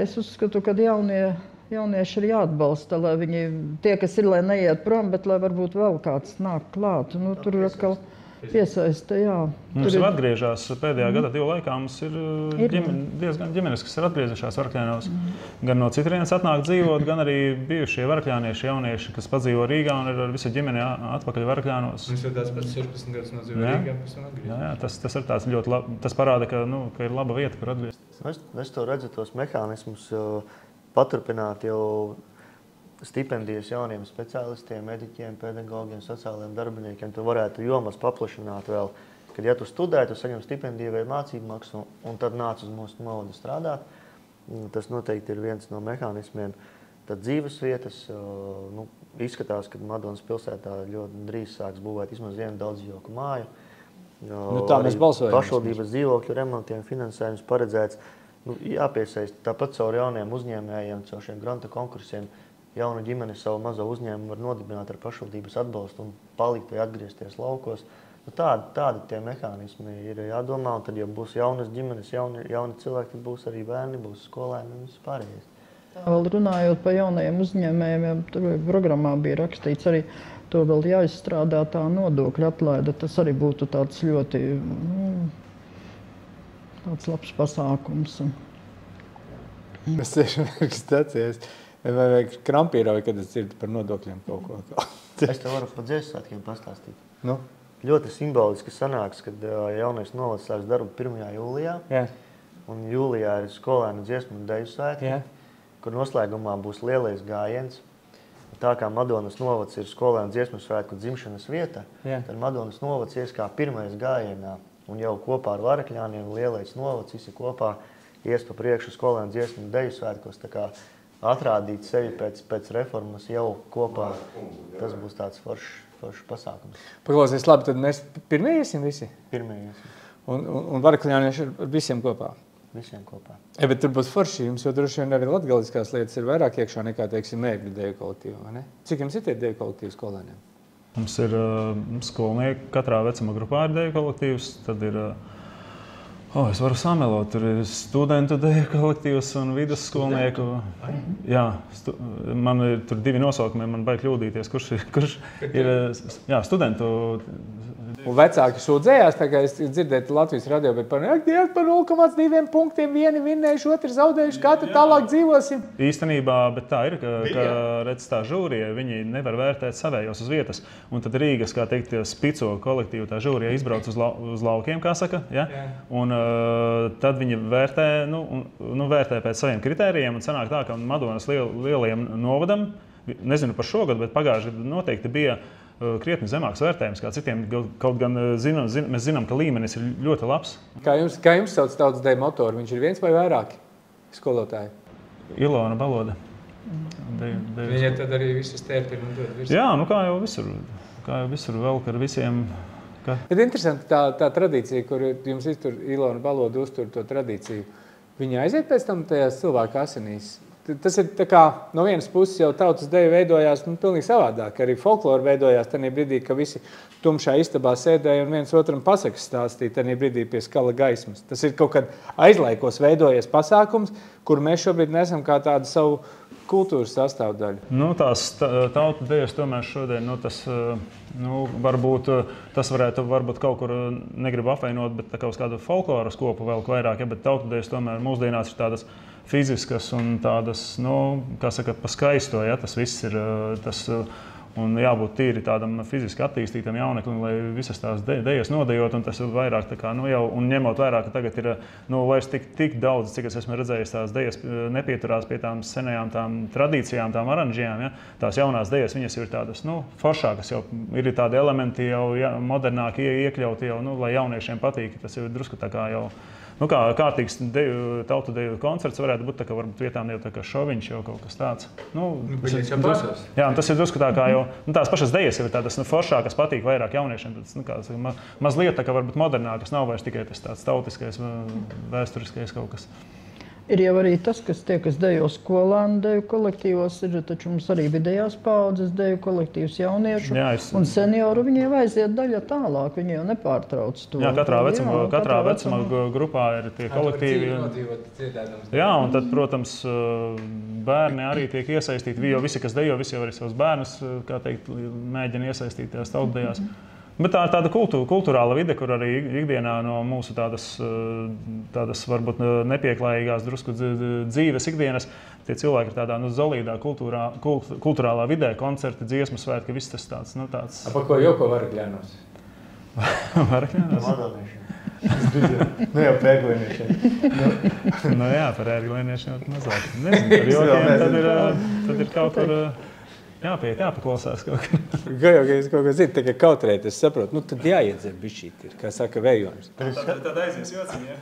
Es uzskatu, ka jaunieši ir jāatbalsta, lai viņi, tie, kas ir, lai neiet prom, bet lai varbūt vēl kāds nāk klāt. Tur ir atkal piesaista, jā. Mums jau atgriežās pēdējā gada 2 laikā. Mums ir diezgan ģimenes, kas ir atgriezušās Varakļānos. Gan no citurienes atnāk dzīvot, gan arī bijušie varakļānieši, jaunieši, kas padzīvo Rīgā un ir ar visu ģimeni atpakaļ Varakļānos. Viņš jau tāds pēc 16 gadus nodzīvo Rīgā, pēc tam atgriezt. Jā, tas ir tāds ļoti labi. Tas parāda, ka ir laba vieta, kur atgriezties. Es to redzu, tos mehānismus paturpināt jau stipendijas jauniem speciālistiem, mediķiem, pedagogiem, sociālajiem darbiniekiem. Tu varētu jomas paplašināt vēl, kad ja tu studē, tu saņem stipendiju vai mācību maksu un tad nāc uz mūsu novadu strādāt. Tas noteikti ir viens no mehānismiem. Tad dzīves vietas, izskatās, ka Madonas pilsētā ļoti drīz sāks būvēt vismaz vienu daudzdzīvokļu māju. Tā mēs balsojam. Pašvaldības dzīvokļu remontiem finansējums paredzēts. Jāpiesaist tāpat caur jauniem uzņēmējiem, caur šiem granta konkursiem. Jauna ģimene savu mazo uzņēmumu var nodibināt ar pašvaldības atbalstu un palikt vai atgriezties laukos. Tādi tie mehānismi ir jādomā, un tad, ja būs jaunas ģimenes, jauni cilvēki, tad būs arī bērni, būs skolēni un viss pārējais. Vēl runājot par jaunajiem uzņēmējiem, tur programmā bija rakstīts arī, to vēl jāizstrādā tā nodokļa atlaide. Tas arī būtu tāds ļoti tāds labs pasākums. Es tieši stācies. Vai krampīrauji, kad es dzirdu par nodokļiem kaut ko? Es te varu par dziesmu svētkiem pastāstīt. Ļoti simboliski sanāks, kad jaunais novads sāks darbu 1. jūlijā. Jā. Un jūlijā ir skolēnu dziesmu un deju svētki, kur noslēgumā būs lielais gājiens. Tā kā Madonas novads ir skolēnu dziesmu svētku dzimšanas vieta, tad Madonas novads ies kā pirmais gājienā. Un jau kopā ar Varakļāniem lielais novads visi kopā ies pa priekšu skolēnu dziesmu un deju svētkos. Tā kā atrādīt sevi pēc reformas jau kopā. Tas būs tāds foršs pasākums. Paklausies, labi, tad mēs pirmie iesim visi? Pirmie iesim. Un Varakļānieši ar visiem kopā? Visiem kopā. Bet tur būs forši, jums jau droši vien arī latgaliskās lietas ir vairāk iekšā nekā, teiksim, mēbļu deju kolektīvu, vai ne? Cik jums ir tie deju kolektīvi skolēniem? Mums ir skolnieki, katrā vecuma grupā ir deju kolektīvs, tad ir es varu samelot, tur ir studentu deju kolektīvs un vidusskolnieku. Jā, man ir tur 2 nosaukumi, man baigi kļūdīties, kurš ir studentu. Un vecāki sūdzējās, tā kā es dzirdēju Latvijas radio, bet par 0,2 punktiem vieni vinnējuši, otri zaudējuši, kā tad tālāk dzīvosim? Īstenībā, bet tā ir, ka redz tā žūrija, viņi nevar vērtēt savējos uz vietas. Un tad Rīgas, kā teikt, spico kolektīvu tā žūrija izbrauc uz laukiem, kā saka, ja? Un tad viņi vērtē pēc saviem kritērijiem un sanāk tā, ka Madonas lielajiem novadam, nezinu par šogad, bet pagājuši gadu noteikti bija krietni zemāks vērtējums kā citiem, kaut gan mēs zinām, ka līmenis ir ļoti labs. Kā jums sauc tautas deju motoru? Viņš ir viens vai vairāki? skolotāji? Ilona Baloda. Viņa tad arī visas tērpina un dod visu. Jā, kā jau visur vēl, ka ar visiem... Bet interesanti tā tradīcija, kur jums Ilona Baloda uztur to tradīciju, viņa aiziet pēc tam tajās cilvēku asinīs. Tas ir tā kā no vienas puses jau tautas deja veidojās pilnīgi savādāk. Arī folklora veidojās tajā brīdī, ka visi tumšā istabā sēdēja un viens otram pasakas stāstīja tajā brīdī pie skala gaismas. Tas ir kaut kad aizlaikos veidojies pasākums, kur mēs šobrīd nesam kā tādu savu kultūras sastāvdaļu. Tās tautu dejas tomēr šodien, varbūt tas varbūt kaut kur negribu apvainot, bet tā kā uz kādu folkloras kopu vēl vairāk, bet tautu dejas tomēr mūsdienās ir tādas fiziskas un tādas, kā saka, pa skaisto, ja, tas viss ir, un jābūt tīri tādam fiziski attīstītam jauneklim, lai visas tās dejas nodejot, un tas ir vairāk tā kā, un ņemot vairāk, ka tagad ir, vairs tik daudz, cik es esmu redzējis, tās dejas nepieturās pie tām senajām tām tradīcijām, tām aranžijām, ja, tās jaunās dejas, viņas ir tādas, foršākas jau, ir tādi elementi jau modernāki iekļauti jau, lai jauniešiem patīk, tas ir drusku tā kā jau, kā kārtīgs tautu deju koncerts varētu būt, tā kā varbūt vietām jau tā kā šoviņš jau kaut kas tāds. Jā, un tas ir drusku tā kā jau, tās pašas dejas ir tādas foršākas, patīk vairāk jauniešiem, tāds, mazliet tā kā varbūt modernākas, nav vairs tikai tas tāds tautiskais, vēsturiskais kaut kas. Ir jau arī tas, kas tie, kas dejo skolānu deju kolektīvos, ir taču mums arī vidējās paudzes deju kolektīvs jauniešu un senioru, viņiem aiziet daļa tālāk, viņi jau nepārtrauc to. Jā, katrā vecuma grupā ir tie kolektīvi. Jā, un tad, protams, bērni arī tiek iesaistīti, jo visi, kas dejo, visi jau arī savus bērnus, kā teikt, mēģina iesaistīt tajās tautdejās. Bet tā ir tāda kultūrāla vide, kur arī ikdienā no mūsu tādas varbūt nepieklājīgās drusku dzīves ikdienas, tie cilvēki ir tādā solīdā kultūrālā vidē, koncerti, dziesmu svētki, viss tas tāds. Par ko joko Varakļānos? Varakļānos? Jau pērglieniešiem. Jā, par ērglieniešiem mazāk. Nezinu, par jokiem tad ir kaut kur... Jāpaklausās kaut kā. Ja es kaut ko zinu, tā kā kautrēt, es saprotu, tad jāiedzer bišķīt ir, kā saka Vējons. Tad aizies jociņi, ja?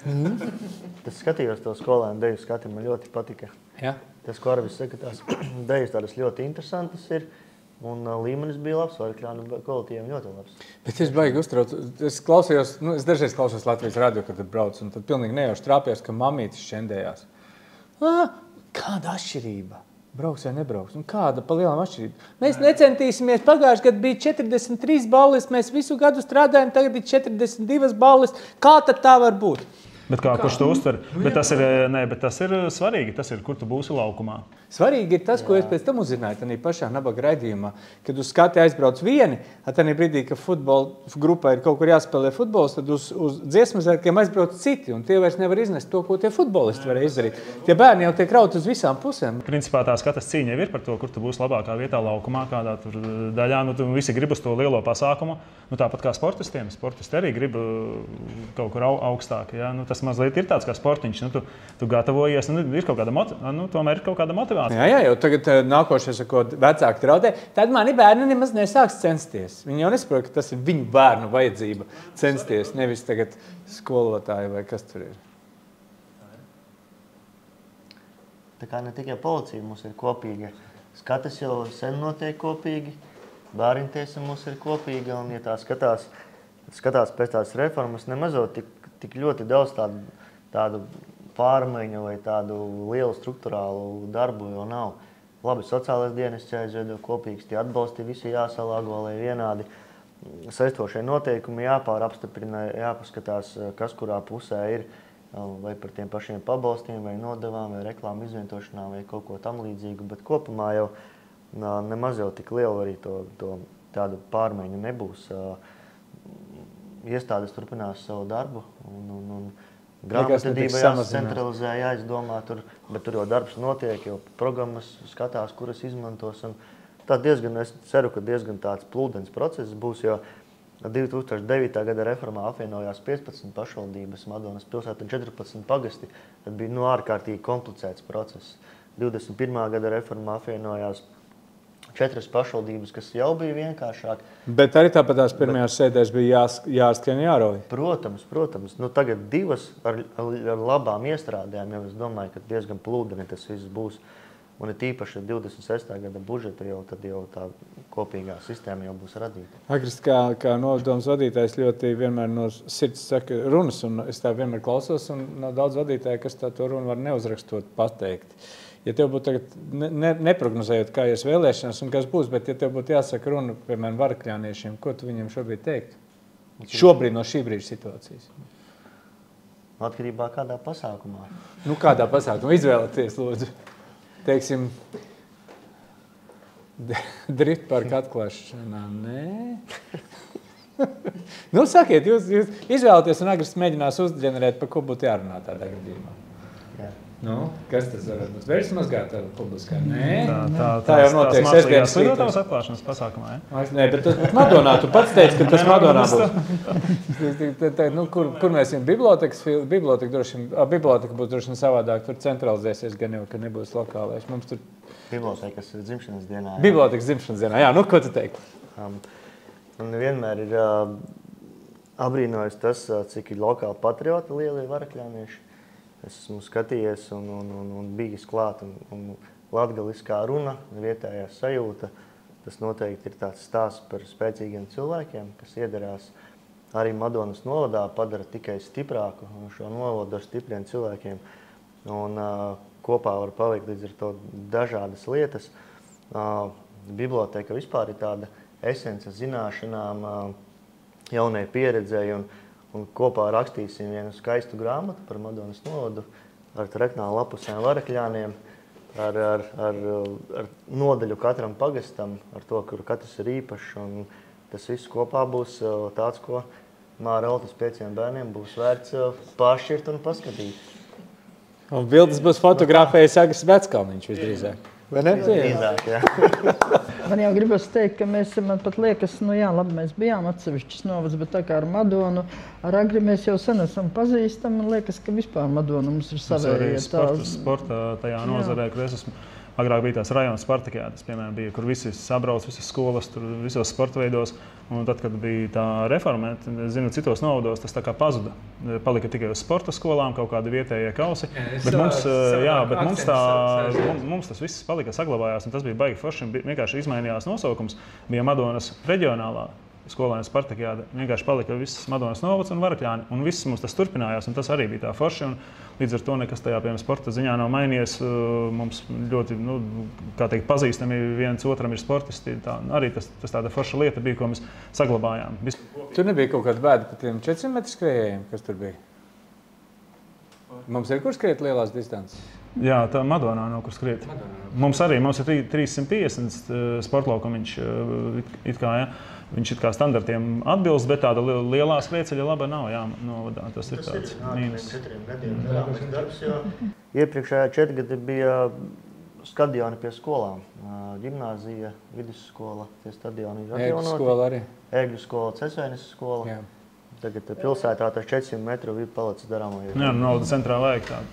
Tas skatījos to skolēnu deju skati, man ļoti patika. Jā? Tas, ko Arvis saka, tās dejas tādas ļoti interesantas ir, un līmenis bija labs, Varakļānu kolektīviem ļoti labs. Bet es baigi uztrauc, es klausījos, es dažreiz klausos Latvijas radio, kad brauc, un tad pilnīgi nejauši trāpījos, ka mamītis šķendējās. Kāda atšķirība? Brauks vai nebrauks? Kāda pa lielām atšķirība? Mēs necentīsimies, pagājuši gadu bija 43 balles, mēs visu gadu strādājam, tagad ir 42 balles. Kā tad tā var būt? Bet kurš to uztver? Bet tas ir svarīgi, tas ir, kur tu būsi laukumā. Svarīgi ir tas, ko es pēc tam uzzināju, tādā pašā nabaga raidījumā, kad uz skati aizbrauc vieni, tādā brīdī, ka futbola grupā ir kaut kur jāspēlē futbols, tad uz dziesmu svētkiem aizbrauc citi, un tie vairs nevar iznest to, ko tie futbolisti varēja izdarīt. Tie bērni jau tiek rauti uz visām pusēm. Principā tā skatas cīņa ir par to, kur tu būsi labākā vietā laukumā, kādā tur daļā. Visi grib uz to lielo pasākumu. Tāpat kā sportistiem. Sportisti arī grib kaut kur augstāk. Ja? Tas mazliet ir tāds kā sportiņš. Tu gatavojies, ir kaut kāda tomēr ir kaut kāda motivācija. Jā, jau tagad nākošais, ko vecāki traudē, tad mani bērni nemaz nesāks censties. Viņi jau nesaprot, ka tas ir viņu bērnu vajadzība censties, nevis tagad skolotāji vai kas tur ir. Tā kā ne tikai policija mums ir kopīga, skatas jau sen notiek kopīgi, bērniņtiesa mums ir kopīga, un ja tā skatās pēc tās reformas, nemazot tik ļoti daudz tādu pārmaiņu vai tādu lielu struktūrālu darbu jau nav. Labi, sociālais dienests jāizveido kopīgs, tie atbalsti visi jāsalāgo, lai vienādi saistošie noteikumi jāpārapstiprina, jāpaskatās, kas kurā pusē ir, vai par tiem pašiem pabalstiem, vai nodevām, vai reklāmu izvietošanām, vai kaut ko tam līdzīgu, bet kopumā jau nemaz jau tik lielu arī tādu pārmaiņu nebūs. Iestādes turpinās savu darbu un grāmatvedība jācentralizē, jāizdomā tur, bet tur jau darbs notiek, jau programmas skatās, kuras izmantos. Tā es ceru, ka diezgan tāds plūdens process būs, jo 2009. Gada reformā apvienojās 15 pašvaldības, Madonas pilsēta un 14 pagasti. Tad bija ārkārtīgi komplicēts process. 21. Gada reformā apvienojās 4 pašvaldības, kas jau bija vienkāršāk. Bet arī tāpat tās pirmajās sēdēs bija jāskrien jārauj. Protams. Nu, tagad 2 ar labām iestrādēm, jau es domāju, ka diezgan plūdeni tas viss būs. Un ir tīpaši 26. gada budžeta, tad jau tā kopīgā sistēma jau būs radīta. Agris, kā nodoms vadītājs ļoti vienmēr no sirds saka runas, un es tā vienmēr klausos, un no daudz vadītāji, kas to runu var neuzrakstot, pateikt. Ja tev būtu tagad neprognozējot, kā ies vēlēšanas un kas būs, bet ja tev būtu jāsaka runa, piemēram, varakļāniešiem, ko tu viņiem šobrīd teiktu? Šobrīd no šī brīža situācijas. Atkarībā kādā pasākumā. Nu, kādā pasākumā? Izvēlēties, lūdzu. Teiksim, driftparka atklāšanā, nē. Nu, sakiet, jūs izvēlaties un Agris mēģinās uzģenerēt, par ko būtu jārunā tādā gadījumā. Jā. Nu, kas tas var būt? Vērts mazgātā publiskā? Nē. Tā jau notiek sestdienas slidotavas atklāšanas pasākumā, ja? Nē, bet tas būtu Madonā. Tu pats teici, ka tas Madonā būs. Nu, kur mēs esam biblioteka droši vien, biblioteka būs droši vien savādāk, tur centralizēsies gan jau, ka nebūs lokālais. Mums tur Bibliotekas dzimšanas dienā. Bibliotekas dzimšanas dienā, jā, nu, ko tu teiktu? Un vienmēr ir abrīnojis tas, cik ir lokāli patrioti lielie varakļānieši. Es esmu skatījies un bijis klāt, un latgaliskā runa, vietējā sajūta, tas noteikti ir tāds stāsts par spēcīgiem cilvēkiem, kas iederās arī Madonas novadā, padara tikai stiprāku šo novadu ar stipriem cilvēkiem. Un kopā var palikt līdz ar to dažādas lietas. Biblioteka vispār ir tāda esence zināšanām, jaunai pieredzēji, un kopā rakstīsim vienu skaistu grāmatu par Madonas novadu ar treknām lapusēm varakļāniem, ar nodaļu katram pagastam, ar to, kur katrs ir īpašs. Un tas viss kopā būs tāds, ko Māra Oltas 5 bērniem būs vērts pāršķirt un paskatīt. Un bildes būs fotografējis Agris Veckalniņš visdrīzāk. Vai ne? Drīzāk, jā. Man jau gribas teikt, ka mēs, man pat liekas, nu jā, labi, mēs bijām atsevišķis novads, bet tā kā ar Madonu, ar Agri mēs jau sen esam pazīstami, man liekas, ka vispār Madona mums ir savējie. Sporta tajā nozarē, kur es esmu. Agrāk bija tās rajona Spartakiādas, piemēram, bija, kur visi sabrauc, visas skolas, tur visos sporta veidos. Un tad, kad bija tā reforma, es zinu, citos novados tas tā kā pazuda. Palika tikai uz sporta skolām, kaut kādi vietējie kausi. Mums tas viss palika, saglabājās, un tas bija baigi forši. Vienkārši izmainījās nosaukums. Bija Madonas reģionālā skolēna Spartakiāda. Vienkārši palika viss Madonas novads un varakļāni. Un viss mums tas turpinājās, un tas arī bija tā forši. Un līdz ar to nekas tajā, piemēram, sporta ziņā nav mainījies. Mums ļoti, kā teikt, pazīstami viens otram ir sportisti. Tā, arī tas tāda forša lieta bija, ko mēs saglabājām. Tur nebija kaut kāda bēda par tiem 400 metru skrējējiem, kas tur bija? Mums ir kur skriet lielās distances? Jā, tā Madonā nav kur skriet. Mums ir 350 sportlaukumiņš, it kā, ja. Viņš it kā standartiem atbilst, bet tāda lielā skrējceļa laba nav, jā, novadā. Tas ir tāds mīnus. 4 gadiem darāms darbs, jo iepriekšējā 4 gadi bija stadioni pie skolām. Ģimnāzija, vidusskola, tie stadioni ir atjaunoti. Ēgļu skola arī. Ēgļu skola, Cesvainas skola. Jā. Tagad pilsētā tas 400 metru ir palicis darāmo. Jā, nauda centrā vajag tādu.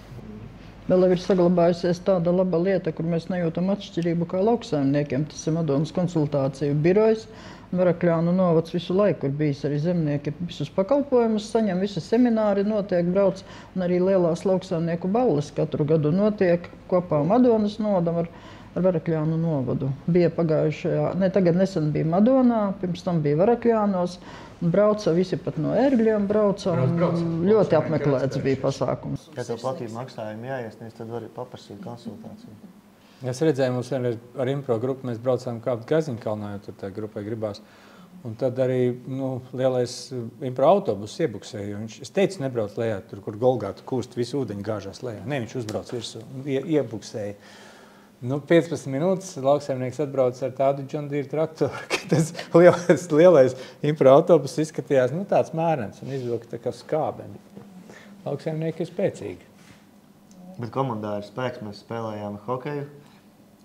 Vēl ir saglabājusies tāda laba lieta, kur mēs nejūtam atšķirību kā lauksaimniekiem. Tas ir Madonas konsultāciju birojs. Varakļānu novads visu laiku ir bijis arī zemnieki. Visus pakalpojumus saņem, visi semināri notiek, brauc. Un arī lielās lauksaimnieku balles katru gadu notiek kopā Madonas novadam ar Varakļānu novadu. Bija pagājušajā, tagad nesen bija Madonā, pirms tam bija Varakļānos. Brauca visi pat no Ērgļiem, brauca un ļoti apmeklēts bija pasākums. Ja tev platība maksājumi jāiesniedz, tad var paprasīt konsultāciju. Es redzēju, mums vienreiz ar impro grupu mēs braucām kāpt Gaziņkalnā, jo tur tā grupai gribās. Un tad arī lielais impro autobus iebuksēja. Es teicu, nebrauc lejā, tur, kur Golgāta kūst, visu ūdeņu gāžās lejā. Ne, viņš uzbrauc virsū, iebuksēja. 15 minūtes lauksaimnieks atbrauc ar tādu John Deere traktoru, ka tas lielais impro autobus izskatījās tāds mērens un izvilka tā kā skābeni. Lauksaimnieki ir spēcīgi. Bet komandā ir spēks, mēs spēlējām hokeju.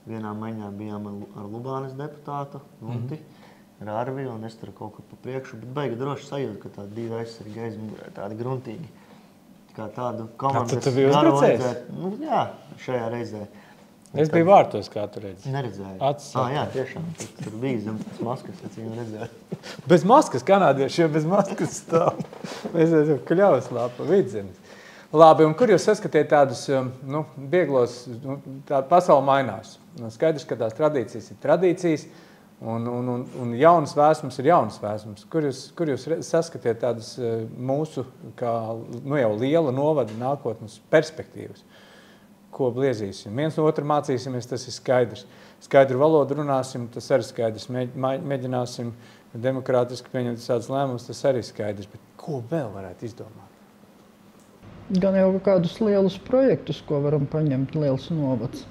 Vienā maiņā bijām ar Lubānas deputātu, Lunti, ar Arviju, un es tur kaut kur pa priekšu, bet baigi droši sajūta, ka tādi divi aizsargi aizmugurē, tādi gruntīgi. Kā tādu komandas garu vajadzētu. Jā, šajā reizē. Es biju vārtos, kā tu redzi. Neredzēju. Acis. Jā, tiešām. Tur bija zem tas maskas, acīm redzēju. Bez maskas, kanādieši jau bez maskas stāv. Mēs esam kļavas lāpa vidzemes. Labi, un kur jūs saskatiet tādus vieglos, tā pasauli mainās? Skaidrs, ka tās tradīcijas ir tradīcijas, un jaunas vēstums ir jaunas vēstums. Kur jūs saskatiet tādas mūsu, kā jau liela novada nākotnes perspektīvas? Ko bliezīsim? Viens no otru mācīsimies, tas ir skaidrs. Skaidru valodu runāsim, tas arī skaidrs. Mēģināsim demokrātiski pieņemt tādus lēmumus, tas arī skaidrs. Bet ko vēl varētu izdomāt? Gan jau kādus lielus projektus, ko varam paņemt, liels novads.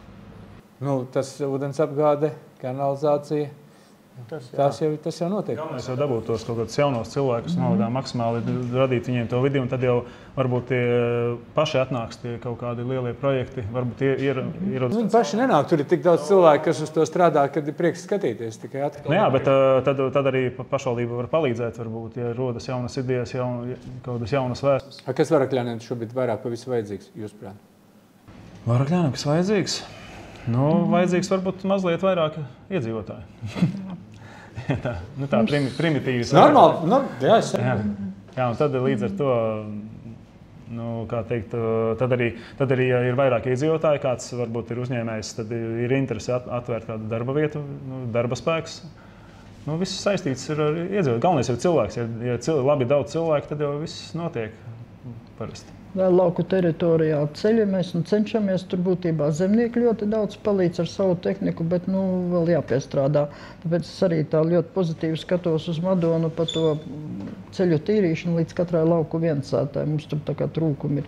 Tas ūdens apgāde, kanalizācija. Tas jau notiek. Mēs jau dabūtu tos kaut kādus jaunos cilvēkus, novadā maksimāli radīt viņiem to vidi, un tad jau varbūt tie paši atnāks tie kaut kādi lielie projekti. Varbūt Viņi paši nenāk, tur ir tik daudz cilvēku, kas uz to strādā, kad ir prieks skatīties tikai atkal. Jā, bet tad arī pašvaldība var palīdzēt, varbūt, ja rodas jaunas idejas, kaut kādas jaunas vēstus. Kas Varakļāniem šobrīd vairāk pa visu vajadzīgs, jūsuprāt? Varakļāniem, kas vajadzīgs? Vajadzīgs varbūt mazliet vairāk iedzīvotāju. tā primitīvas. Normāli, jā, es saprotu. Jā, un tad līdz ar to, kā teikt, tad arī ja ir vairāk iedzīvotāji, kāds varbūt ir uzņēmējs, tad ir interesi atvērt kādu darba vietu, darba spēks. Viss saistīts ir ar iedzīvotāju. Galvenais ir cilvēks. Ja labi daudz cilvēku, tad jau viss notiek parasti. Vēl lauku teritorijā ceļamies un cenšamies. Tur būtībā zemnieki ļoti daudz palīdz ar savu tehniku, bet vēl jāpiestrādā. Tāpēc es arī tā ļoti pozitīvi skatos uz Madonu pa to ceļu tīrīšanu līdz katrai lauku viensētai. Mums tur tā kā trūkumi ir.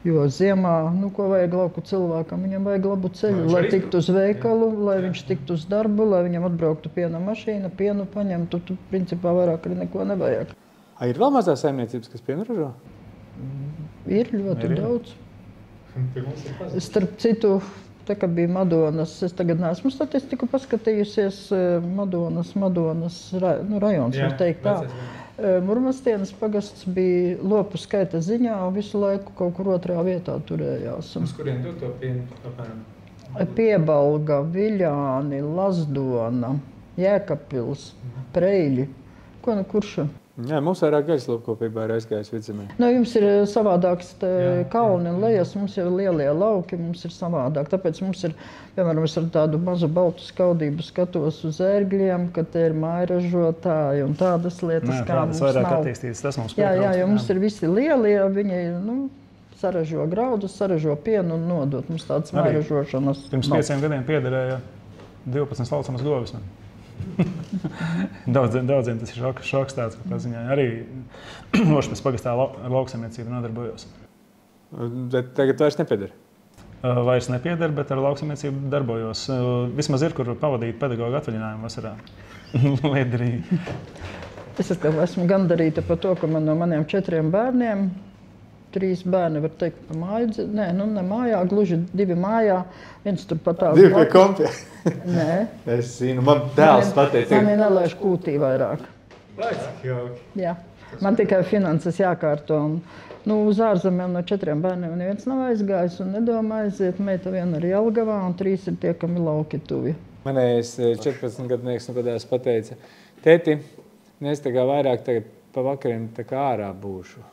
Jo ziemā, ko vajag lauku cilvēkam? Viņam vajag labu ceļu, lai tiktu uz veikalu, lai viņš tiktu uz darbu, lai viņam atbrauktu piena mašīna, pienu paņemtu. Tur principā vairāk arī neko nevajag. Ir vēl mazās saimniecības, kas pienu ražo? Ir ļoti daudz. Starp citu, tā kā bija Madonas, es tagad neesmu statistiku paskatījusies, Madonas rajons, var teikt tā. Murmanstienas pagasts bija lopu skaita ziņā visu laiku kaut kur otrā vietā turējās. Uz kurien dod to pienu apmēram? Piebalga, Viļāni, Lazdona, Jēkabpils, Preļi. Kurš? Jā, mums vairāk gaļas lopkopībā ir aizgājis vidzemē. Jums ir savādāks kalni un lejas, mums ir lielie lauki, mums ir savādāk. Tāpēc mums ir, piemēram, es ar tādu mazu baltu skaudību skatos uz ērgļiem, ka te ir mājražotāji un tādas lietas, kā mums nav. Vairāk attīstīts, tas mums pietrauc. Jā, jo mums ir visi lielie, viņi saražo graudus, saražo pienu un nodot. Mums tādas mājražošanas nav. Pirms 5 gadiem piederēja 12 laucamas govis. Daudziem tas ir šoks tāds, ka ziņā arī Ošpils pagastā ar lauksaimniecību nodarbojos. Bet tagad vairs nepieder? Vairs nepieder, bet ar lauksaimniecību darbojos. Vismaz ir, kur pavadīt pedagogu atvaļinājumu vasarā. Liederīgi. Es esmu gandarīta par to, ka no maniem 4 bērniem 3 bērni, var teikt, pa māju. Ne mājā, gluži 2 mājā. Viens tur pat tās 2 pie kompie? Nē. Es zinu, man dēls pateica. Man ir nelaiž kūtī vairāk. Jā. Man tikai finanses jākārto. Uz ārzemēm no 4 bērniem neviens nav aizgājis un nedomā aiziet. Meita viena ir Jelgavā un 3 ir tie, kam ir lauki tuvi. Manējais 14 gadnieks padās pateica, tēti, es tā kā vairāk tagad pa vakariem tā kā ārā būšu.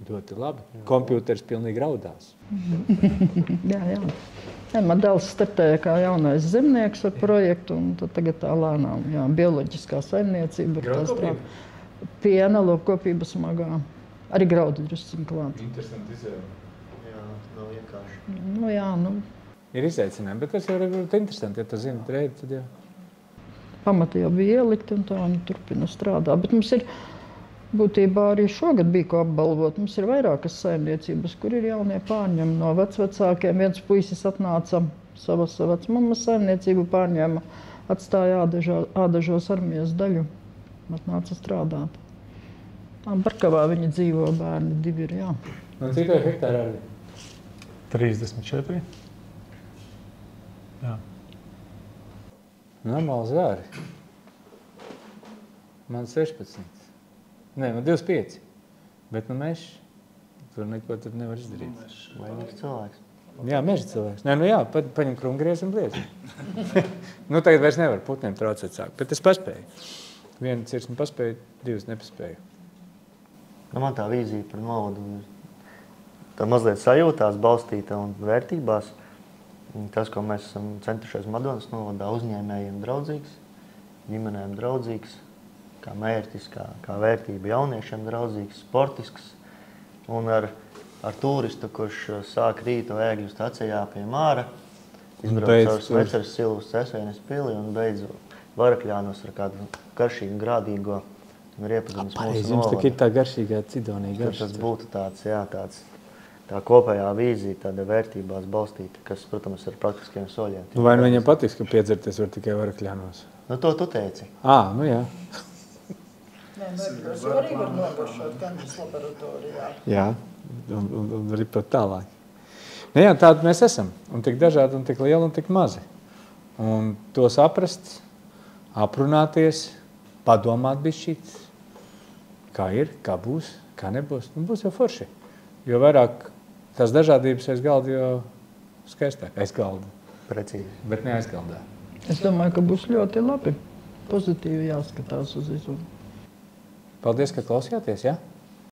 Ļoti labi. Kompjūters pilnīgi raudās. Jā. Man dēls startēja kā jaunais zemnieks ar projektu, un tagad tā lēnām, bioloģiskā saimniecība. Graudkopība? Piena, lopkopība smagā. Arī graudi drusciņ klāt. Interesanti izvēle. Jā, nav vienkārši. Ir izaicinājumi, bet tas jau ir interesanti, ja tu zini drēdi, tad jau. Pamati jau bija ielikti, un tā viņi turpina strādāt. Bet mums ir būtībā arī šogad bija ko apbalvot. Mums ir vairākas saimniecības, kur ir jaunie pārņem no vecvecākiem. Viens puisis atnāca savas vecmammas saimniecību pārņēma, atstāja Ādažos armijas daļu, atnāca strādāt. Barkavā viņi dzīvo, bērni 2 ir, jā. Cik tev hektāri arī? 34. Jā. Normāli zvēri. Man 16. Nē, man 25. Bet mežs. Tur neko tur nevar izdarīt. Laimīgs cilvēks. Jā, meža cilvēks. Nē, nu jā, paņem krumgriezu un bliedzi. Nu, tagad vairs nevar putniem traucēt sākt, bet es paspēju. Vienu cirsmu paspēju, divas nepaspēju. Nu, man tā vīzija par novadu tā mazliet sajūtās, balstīta un vērtībās. Tas, ko mēs esam centušies Madonas novadā, uzņēmējiem draudzīgs, ģimenēm draudzīgs, kā mērķis, kā vērtība jauniešiem draudzīgs, sportisks. Un ar turistu, kurš sāk rītu ēgļu stacijā pie Māra, izbrauc caur Sveceres Silvas Cēsēnes pili un beidz Varakļānos ar kādu garšīgu, grādīgo un ir iepazinis mūsu Jums novadu. tā ir tā garšīgā cidonija garša. Tas būtu tāds, jā, tā kopējā vīzija, tāda vērtībās balstīta, kas, protams, ir praktiskiem soļiem. Nu, vai nu viņam patiks, ka piedzerties var tikai Varakļānos? Nu, to tu teici. Nu jā. Nē, Varakļos arī var nogaršot Kandas laboratorijā. Jā, un arī pat tālāk. Nu jā, tādi mēs esam. Un tik dažādi, un tik lieli, un tik mazi. Un to saprast, aprunāties, padomāt bišķīt, kā ir, kā būs, kā nebūs. Nu, būs jau forši. Jo vairāk tās dažādības aiz galda, jo skaistāk aiz galda. Precīzi. Bet ne aiz galdā. Es domāju, ka būs ļoti labi. Pozitīvi jāskatās uz izvēli. Paldies, ka klausījāties, ja?